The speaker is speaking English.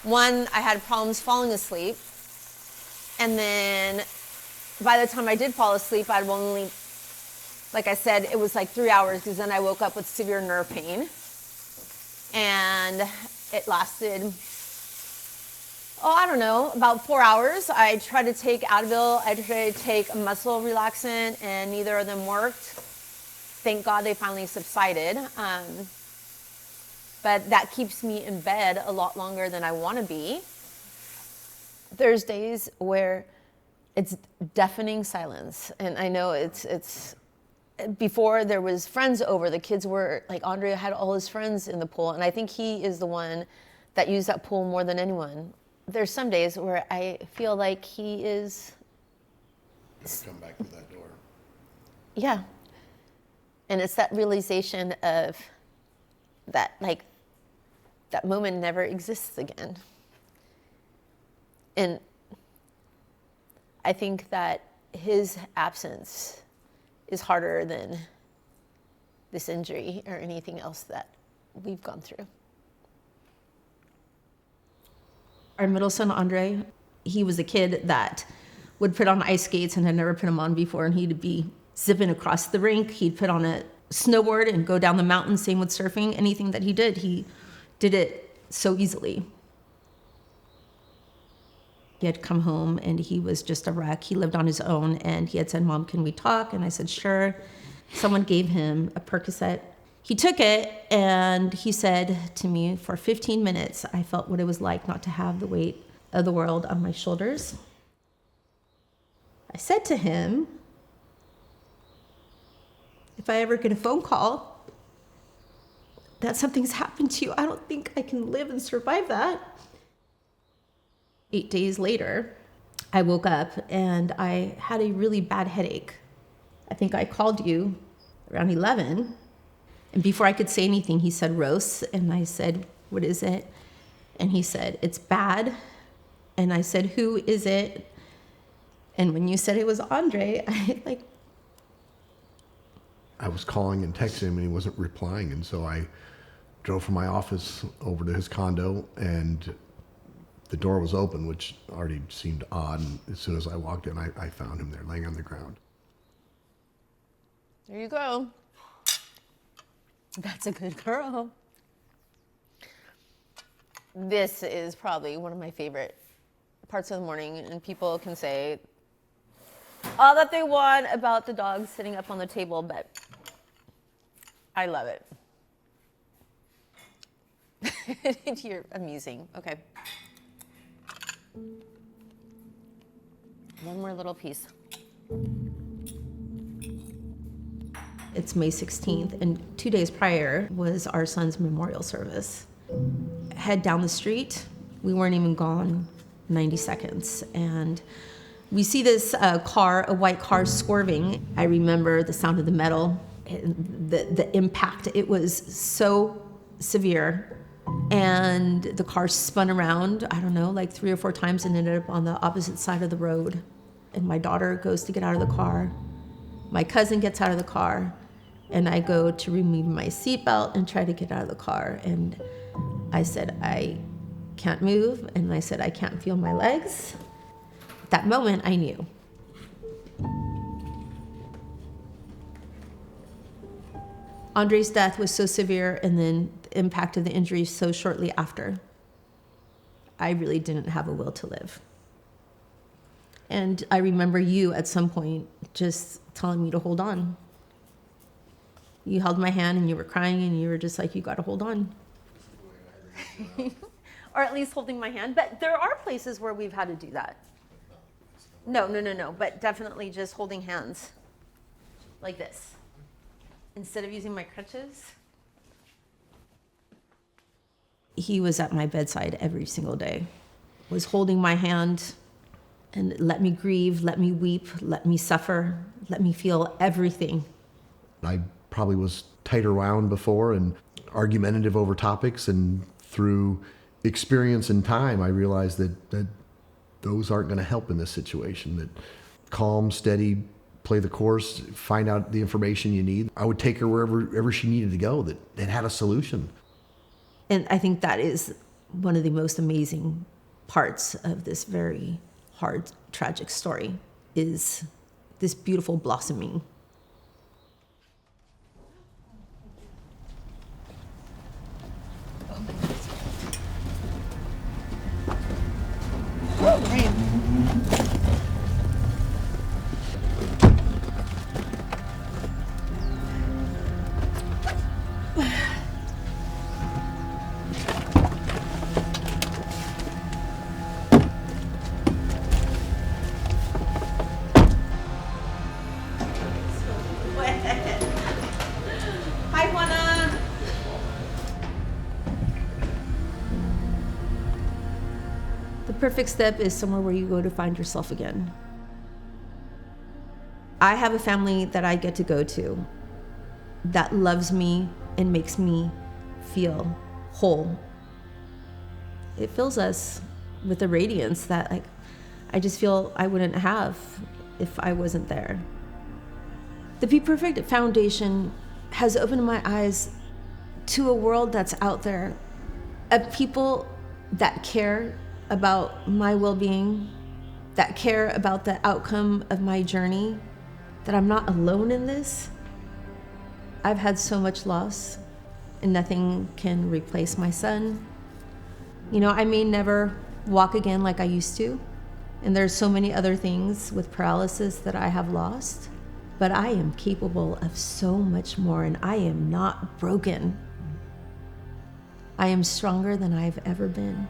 One, I had problems falling asleep. And then by the time I did fall asleep, I'd only, like I said, it was like 3 hours because then I woke up with severe nerve pain. And it lasted, I don't know, about 4 hours. I tried to take Advil, I tried to take a muscle relaxant, and neither of them worked. Thank God they finally subsided. But that keeps me in bed a lot longer than I want to be. There's days where it's deafening silence. And I know it's before there was friends over, the kids were, like Andre had all his friends in the pool. And I think he is the one that used that pool more than anyone. There's some days where I feel like he is... Come back through that door. Yeah. And it's that realization of that, like, that moment never exists again. And I think that his absence is harder than this injury or anything else that we've gone through. Our middle son, Andre, he was a kid that would put on ice skates and had never put them on before, and he'd be zipping across the rink. He'd put on a snowboard and go down the mountain. Same with surfing. Anything that he did it so easily. He had come home and he was just a wreck. He lived on his own, and he had said, "Mom, can we talk?" And I said, "Sure." Someone gave him a Percocet. He took it and he said to me, "For 15 minutes, I felt what it was like not to have the weight of the world on my shoulders." I said to him, "If I ever get a phone call that something's happened to you, I don't think I can live and survive that." 8 days later, I woke up and I had a really bad headache. I think I called you around 11. And before I could say anything, he said, "Rosa," and I said, "What is it?" And he said, "It's bad." And I said, "Who is it?" And when you said it was Andre, I was calling and texting him and he wasn't replying, and so I drove from my office over to his condo, and the door was open, which already seemed odd. And as soon as I walked in, I found him there laying on the ground. There you go. That's a good girl. This is probably one of my favorite parts of the morning, and people can say all that they want about the dog sitting up on the table, but I love it. You're amusing. Okay. One more little piece. It's May 16th, and 2 days prior was our son's memorial service. Head down the street, we weren't even gone 90 seconds, and we see this car, a white car, swerving. I remember the sound of the metal, the impact. It was so severe, and the car spun around, I don't know, like 3 or 4 times, and ended up on the opposite side of the road. And my daughter goes to get out of the car. My cousin gets out of the car, and I go to remove my seatbelt and try to get out of the car. And I said, "I can't move." And I said, "I can't feel my legs." At that moment, I knew. Andre's death was so severe, and then the impact of the injury so shortly after. I really didn't have a will to live. And I remember you at some point just telling me to hold on. You held my hand and you were crying and you were just like, "You got to hold on." Or at least holding my hand. But there are places where we've had to do that. No. But definitely just holding hands like this instead of using my crutches. He was at my bedside every single day, was holding my hand and let me grieve, let me weep, let me suffer, let me feel everything. I probably was tighter wound before and argumentative over topics, and through experience and time, I realized that those aren't going to help in this situation. That calm, steady, play the course, find out the information you need. I would take her wherever she needed to go that had a solution. And I think that is one of the most amazing parts of this very hard, tragic story is this beautiful blossoming. Hi, Juana. The perfect step is somewhere where you go to find yourself again. I have a family that I get to go to that loves me and makes me feel whole. It fills us with a radiance that I just feel I wouldn't have if I wasn't there. The Be Perfect Foundation has opened my eyes to a world that's out there of people that care about my well-being, that care about the outcome of my journey, that I'm not alone in this. I've had so much loss, and nothing can replace my son. You know, I may never walk again like I used to, and there's so many other things with paralysis that I have lost, but I am capable of so much more, and I am not broken. I am stronger than I've ever been.